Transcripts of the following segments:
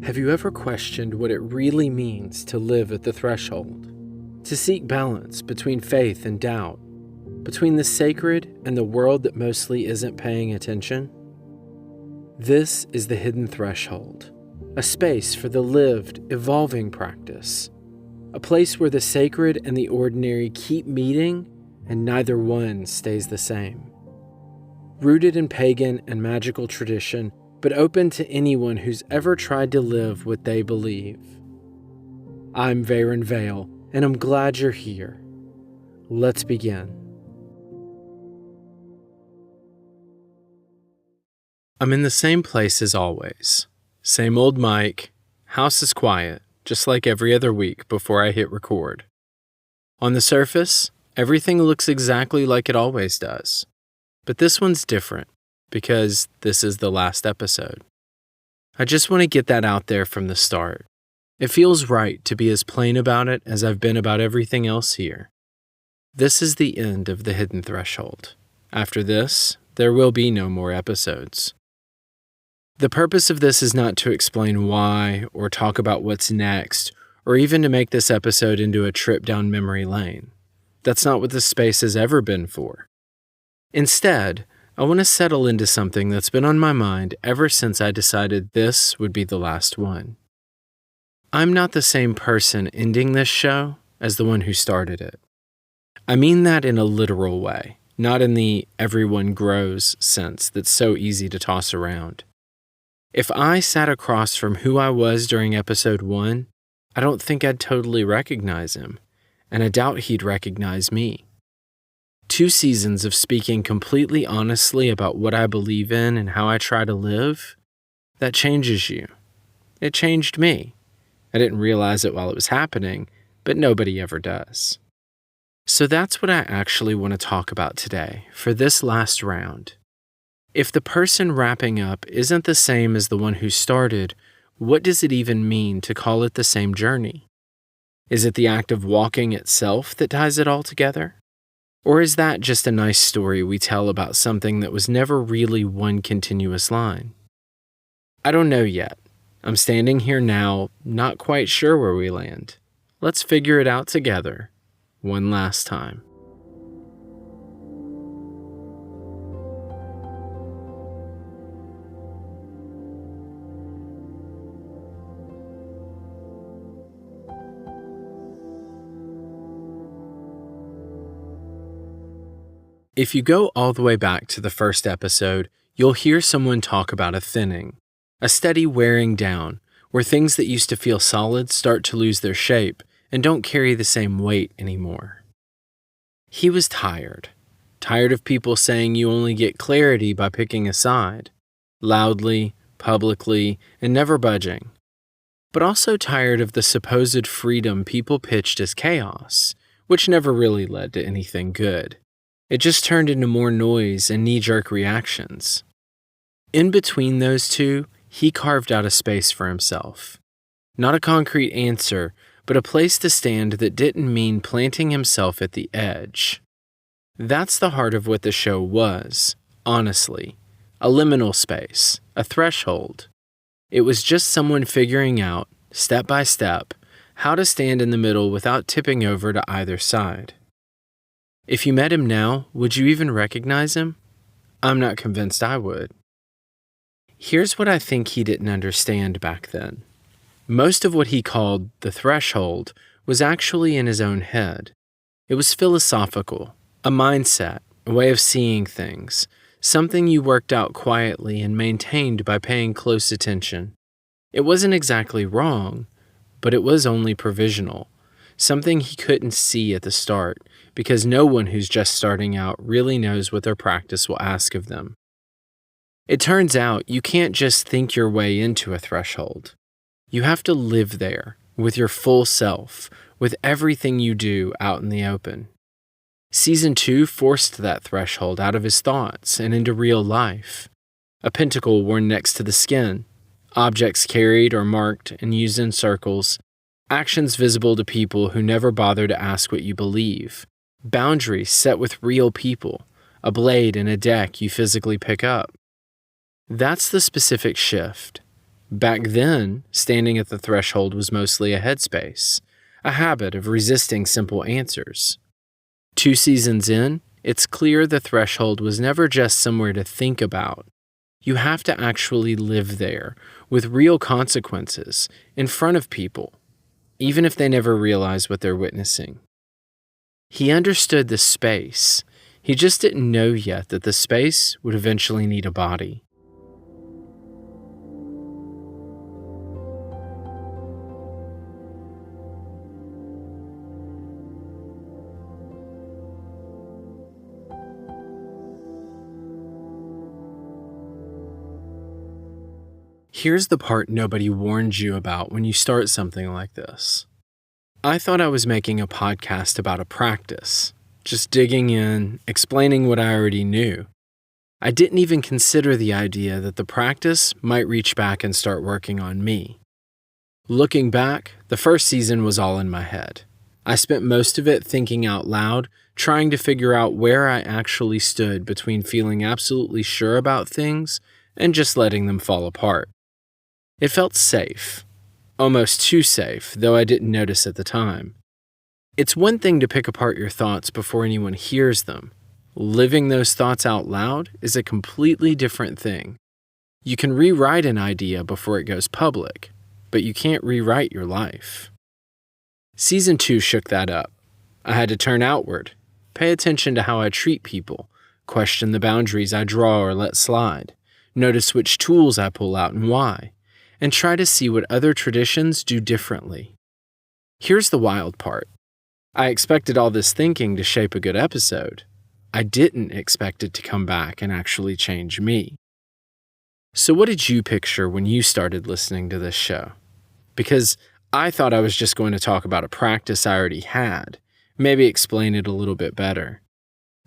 Have you ever questioned what it really means to live at the threshold? To seek balance between faith and doubt, between the sacred and the world that mostly isn't paying attention? This is the hidden threshold, a space for the lived, evolving practice, a place where the sacred and the ordinary keep meeting and neither one stays the same. Rooted in pagan and magical tradition, but open to anyone who's ever tried to live what they believe. I'm Veyrin Vale, and I'm glad you're here. Let's begin. I'm in the same place as always. Same old mic, house is quiet, just like every other week before I hit record. On the surface, everything looks exactly like it always does. But this one's different, because this is the last episode. I just want to get that out there from the start. It feels right to be as plain about it as I've been about everything else here. This is the end of the hidden threshold. After this, there will be no more episodes. The purpose of this is not to explain why or talk about what's next, or even to make this episode into a trip down memory lane. That's not what this space has ever been for. Instead, I want to settle into something that's been on my mind ever since I decided this would be the last one. I'm not the same person ending this show as the one who started it. I mean that in a literal way, not in the everyone grows sense that's so easy to toss around. If I sat across from who I was during episode 1, I don't think I'd totally recognize him, and I doubt he'd recognize me. 2 seasons of speaking completely honestly about what I believe in and how I try to live, that changes you. It changed me. I didn't realize it while it was happening, but nobody ever does. So that's what I actually want to talk about today for this last round. If the person wrapping up isn't the same as the one who started, what does it even mean to call it the same journey? Is it the act of walking itself that ties it all together? Or is that just a nice story we tell about something that was never really one continuous line? I don't know yet. I'm standing here now, not quite sure where we land. Let's figure it out together, one last time. If you go all the way back to the first episode, you'll hear someone talk about a thinning, a steady wearing down, where things that used to feel solid start to lose their shape and don't carry the same weight anymore. He was tired of people saying you only get clarity by picking a side, loudly, publicly, and never budging. But also tired of the supposed freedom people pitched as chaos, which never really led to anything good. It just turned into more noise and knee-jerk reactions. In between those two, he carved out a space for himself. Not a concrete answer, but a place to stand that didn't mean planting himself at the edge. That's the heart of what the show was, honestly. A liminal space, a threshold. It was just someone figuring out, step by step, how to stand in the middle without tipping over to either side. If you met him now, would you even recognize him? I'm not convinced I would. Here's what I think he didn't understand back then. Most of what he called the threshold was actually in his own head. It was philosophical, a mindset, a way of seeing things, something you worked out quietly and maintained by paying close attention. It wasn't exactly wrong, but it was only provisional, something he couldn't see at the start, because no one who's just starting out really knows what their practice will ask of them. It turns out you can't just think your way into a threshold. You have to live there, with your full self, with everything you do out in the open. Season 2 forced that threshold out of his thoughts and into real life. A pentacle worn next to the skin, objects carried or marked and used in circles, actions visible to people who never bother to ask what you believe, boundaries set with real people, a blade and a deck you physically pick up. That's the specific shift. Back then, standing at the threshold was mostly a headspace, a habit of resisting simple answers. 2 seasons in, it's clear the threshold was never just somewhere to think about. You have to actually live there, with real consequences, in front of people, even if they never realize what they're witnessing. He understood the space. He just didn't know yet that the space would eventually need a body. Here's the part nobody warned you about when you start something like this. I thought I was making a podcast about a practice, just digging in, explaining what I already knew. I didn't even consider the idea that the practice might reach back and start working on me. Looking back, the first season was all in my head. I spent most of it thinking out loud, trying to figure out where I actually stood between feeling absolutely sure about things and just letting them fall apart. It felt safe. Almost too safe, though I didn't notice at the time. It's one thing to pick apart your thoughts before anyone hears them. Living those thoughts out loud is a completely different thing. You can rewrite an idea before it goes public, but you can't rewrite your life. Season 2 shook that up. I had to turn outward, pay attention to how I treat people, question the boundaries I draw or let slide, notice which tools I pull out and why, and try to see what other traditions do differently. Here's the wild part. I expected all this thinking to shape a good episode. I didn't expect it to come back and actually change me. So what did you picture when you started listening to this show? Because I thought I was just going to talk about a practice I already had, maybe explain it a little bit better.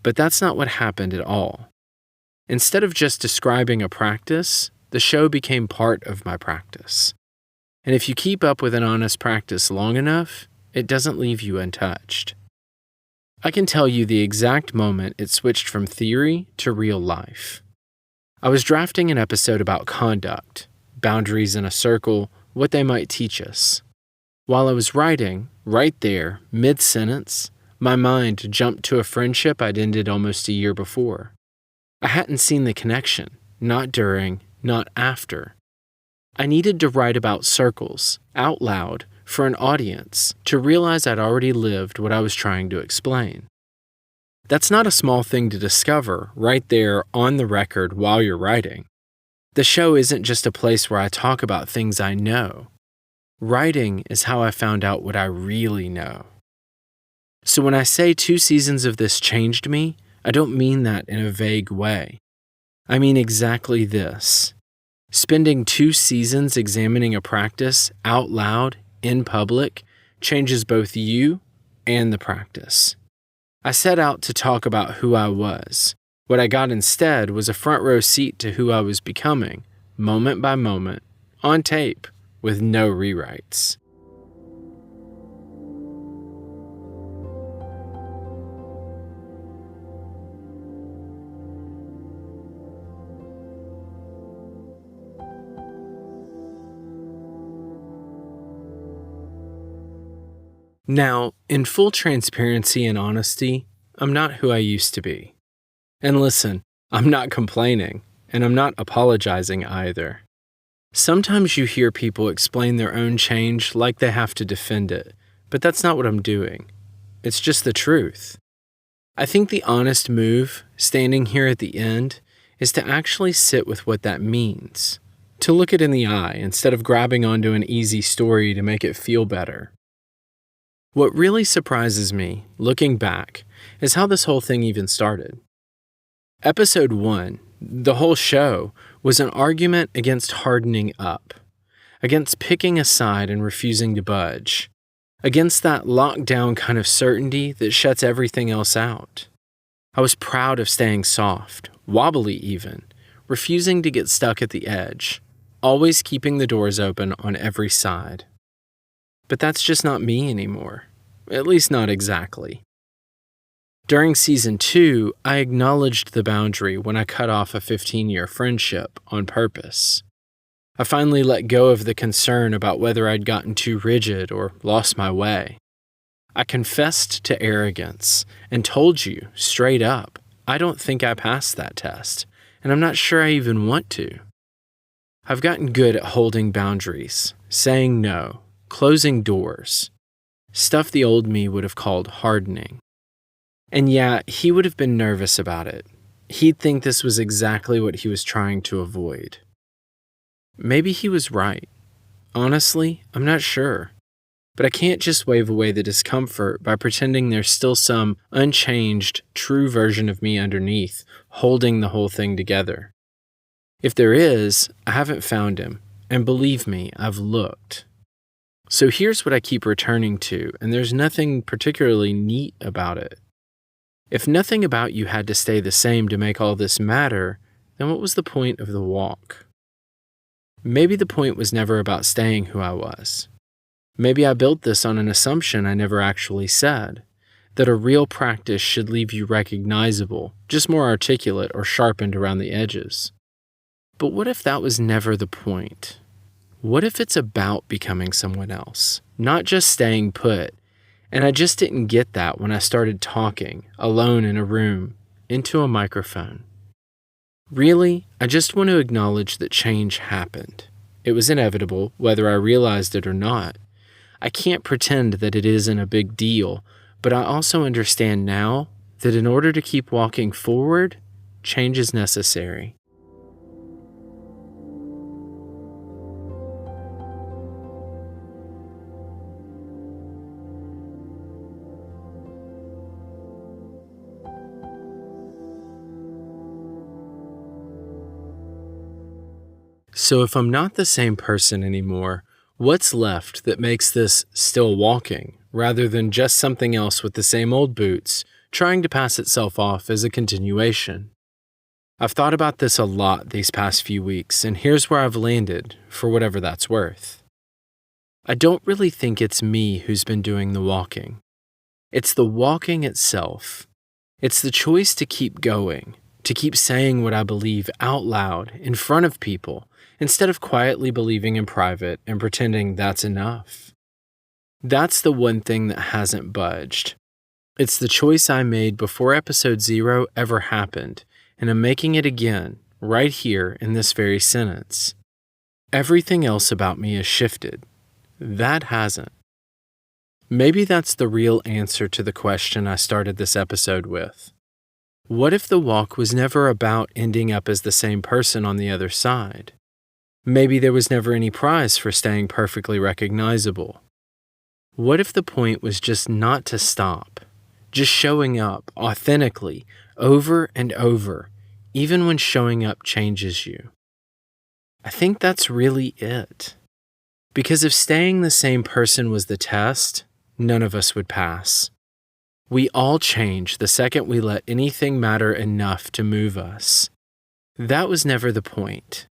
But that's not what happened at all. Instead of just describing a practice, the show became part of my practice. And if you keep up with an honest practice long enough, it doesn't leave you untouched. I can tell you the exact moment it switched from theory to real life. I was drafting an episode about conduct, boundaries in a circle, what they might teach us. While I was writing, right there, mid-sentence, my mind jumped to a friendship I'd ended almost a year before. I hadn't seen the connection, not during, not after. I needed to write about circles, out loud, for an audience, to realize I'd already lived what I was trying to explain. That's not a small thing to discover right there on the record while you're writing. The show isn't just a place where I talk about things I know. Writing is how I found out what I really know. So when I say 2 seasons of this changed me, I don't mean that in a vague way. I mean exactly this. Spending 2 seasons examining a practice out loud, in public, changes both you and the practice. I set out to talk about who I was. What I got instead was a front row seat to who I was becoming, moment by moment, on tape, with no rewrites. Now, in full transparency and honesty, I'm not who I used to be. And listen, I'm not complaining, and I'm not apologizing either. Sometimes you hear people explain their own change like they have to defend it, but that's not what I'm doing. It's just the truth. I think the honest move, standing here at the end, is to actually sit with what that means, to look it in the eye instead of grabbing onto an easy story to make it feel better. What really surprises me, looking back, is how this whole thing even started. Episode 1, the whole show, was an argument against hardening up, against picking a side and refusing to budge, against that lockdown kind of certainty that shuts everything else out. I was proud of staying soft, wobbly even, refusing to get stuck at the edge, always keeping the doors open on every side. But that's just not me anymore, at least not exactly. During season 2, I acknowledged the boundary when I cut off a 15-year friendship on purpose. I finally let go of the concern about whether I'd gotten too rigid or lost my way. I confessed to arrogance and told you, straight up, I don't think I passed that test, and I'm not sure I even want to. I've gotten good at holding boundaries, saying no, closing doors, stuff the old me would have called hardening. And yeah, he would have been nervous about it. He'd think this was exactly what he was trying to avoid. Maybe he was right. Honestly, I'm not sure. But I can't just wave away the discomfort by pretending there's still some unchanged, true version of me underneath, holding the whole thing together. If there is, I haven't found him, and believe me, I've looked. So here's what I keep returning to, and there's nothing particularly neat about it. If nothing about you had to stay the same to make all this matter, then what was the point of the walk? Maybe the point was never about staying who I was. Maybe I built this on an assumption I never actually said, that a real practice should leave you recognizable, just more articulate or sharpened around the edges. But what if that was never the point? What if it's about becoming someone else, not just staying put? And I just didn't get that when I started talking, alone in a room, into a microphone. Really, I just want to acknowledge that change happened. It was inevitable, whether I realized it or not. I can't pretend that it isn't a big deal, but I also understand now that in order to keep walking forward, change is necessary. So if I'm not the same person anymore, what's left that makes this still walking, rather than just something else with the same old boots, trying to pass itself off as a continuation? I've thought about this a lot these past few weeks, and here's where I've landed, for whatever that's worth. I don't really think it's me who's been doing the walking. It's the walking itself. It's the choice to keep going, to keep saying what I believe out loud, in front of people, instead of quietly believing in private and pretending that's enough. That's the one thing that hasn't budged. It's the choice I made before episode 0 ever happened, and I'm making it again, right here in this very sentence. Everything else about me has shifted. That hasn't. Maybe that's the real answer to the question I started this episode with. What if the walk was never about ending up as the same person on the other side? Maybe there was never any prize for staying perfectly recognizable. What if the point was just not to stop, just showing up authentically over and over, even when showing up changes you? I think that's really it. Because if staying the same person was the test, none of us would pass. We all change the second we let anything matter enough to move us. That was never the point.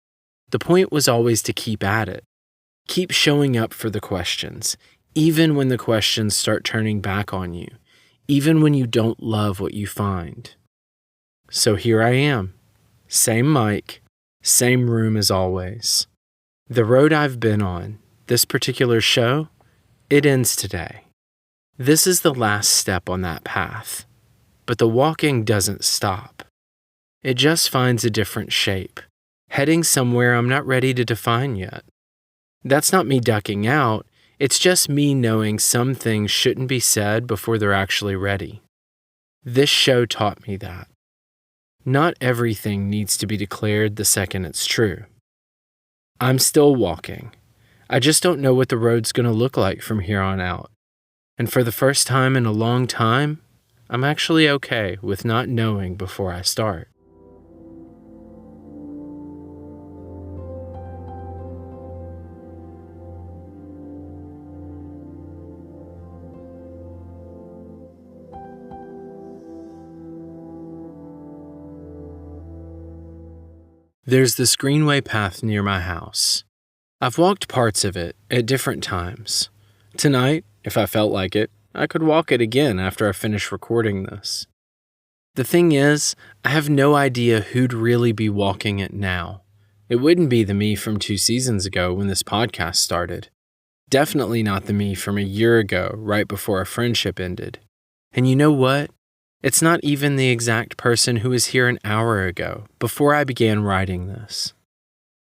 The point was always to keep at it. Keep showing up for the questions, even when the questions start turning back on you, even when you don't love what you find. So here I am. Same mic, same room as always. The road I've been on, this particular show, it ends today. This is the last step on that path. But the walking doesn't stop. It just finds a different shape, heading somewhere I'm not ready to define yet. That's not me ducking out, it's just me knowing some things shouldn't be said before they're actually ready. This show taught me that. Not everything needs to be declared the second it's true. I'm still walking. I just don't know what the road's going to look like from here on out. And for the first time in a long time, I'm actually okay with not knowing before I start. There's this greenway path near my house. I've walked parts of it at different times. Tonight, if I felt like it, I could walk it again after I finish recording this. The thing is, I have no idea who'd really be walking it now. It wouldn't be the me from 2 seasons ago when this podcast started. Definitely not the me from a year ago, right before our friendship ended. And you know what? It's not even the exact person who was here an hour ago, before I began writing this.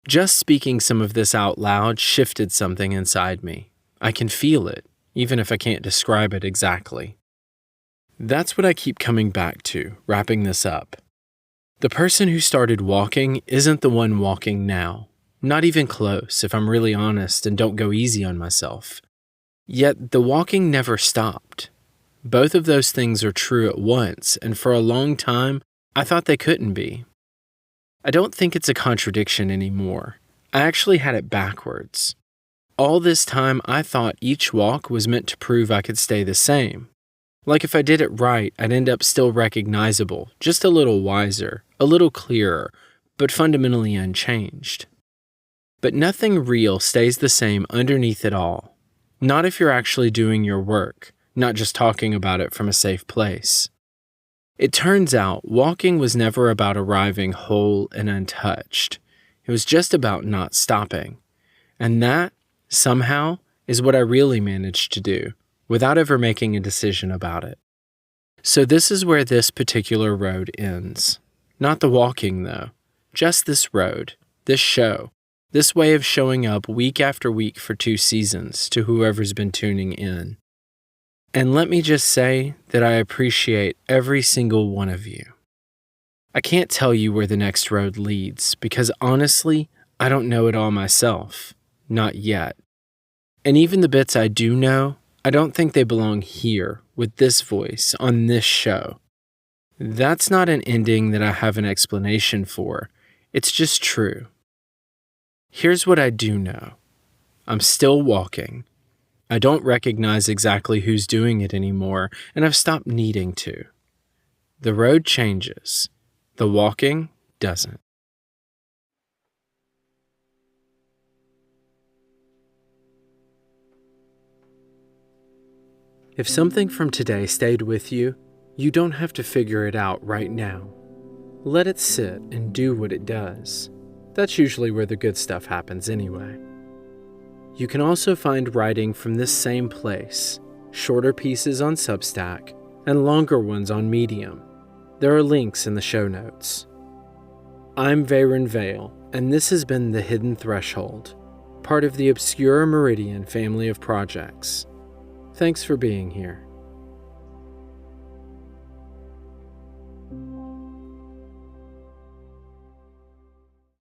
Just speaking some of this out loud shifted something inside me. I can feel it, even if I can't describe it exactly. That's what I keep coming back to, wrapping this up. The person who started walking isn't the one walking now. Not even close, if I'm really honest and don't go easy on myself. Yet the walking never stopped. Both of those things are true at once, and for a long time, I thought they couldn't be. I don't think it's a contradiction anymore. I actually had it backwards. All this time, I thought each walk was meant to prove I could stay the same. Like if I did it right, I'd end up still recognizable, just a little wiser, a little clearer, but fundamentally unchanged. But nothing real stays the same underneath it all. Not if you're actually doing your work, not just talking about it from a safe place. It turns out walking was never about arriving whole and untouched. It was just about not stopping. And that, somehow, is what I really managed to do, without ever making a decision about it. So this is where this particular road ends. Not the walking, though. Just this road, this show, this way of showing up week after week for 2 seasons to whoever's been tuning in. And let me just say that I appreciate every single one of you. I can't tell you where the next road leads, because honestly, I don't know it all myself. Not yet. And even the bits I do know, I don't think they belong here, with this voice, on this show. That's not an ending that I have an explanation for. It's just true. Here's what I do know. I'm still walking. I don't recognize exactly who's doing it anymore, and I've stopped needing to. The road changes. The walking doesn't. If something from today stayed with you, you don't have to figure it out right now. Let it sit and do what it does. That's usually where the good stuff happens anyway. You can also find writing from this same place, shorter pieces on Substack and longer ones on Medium. There are links in the show notes. I'm Veyrin Vale, and this has been The Hidden Threshold, part of the Obscure Meridian family of projects. Thanks for being here.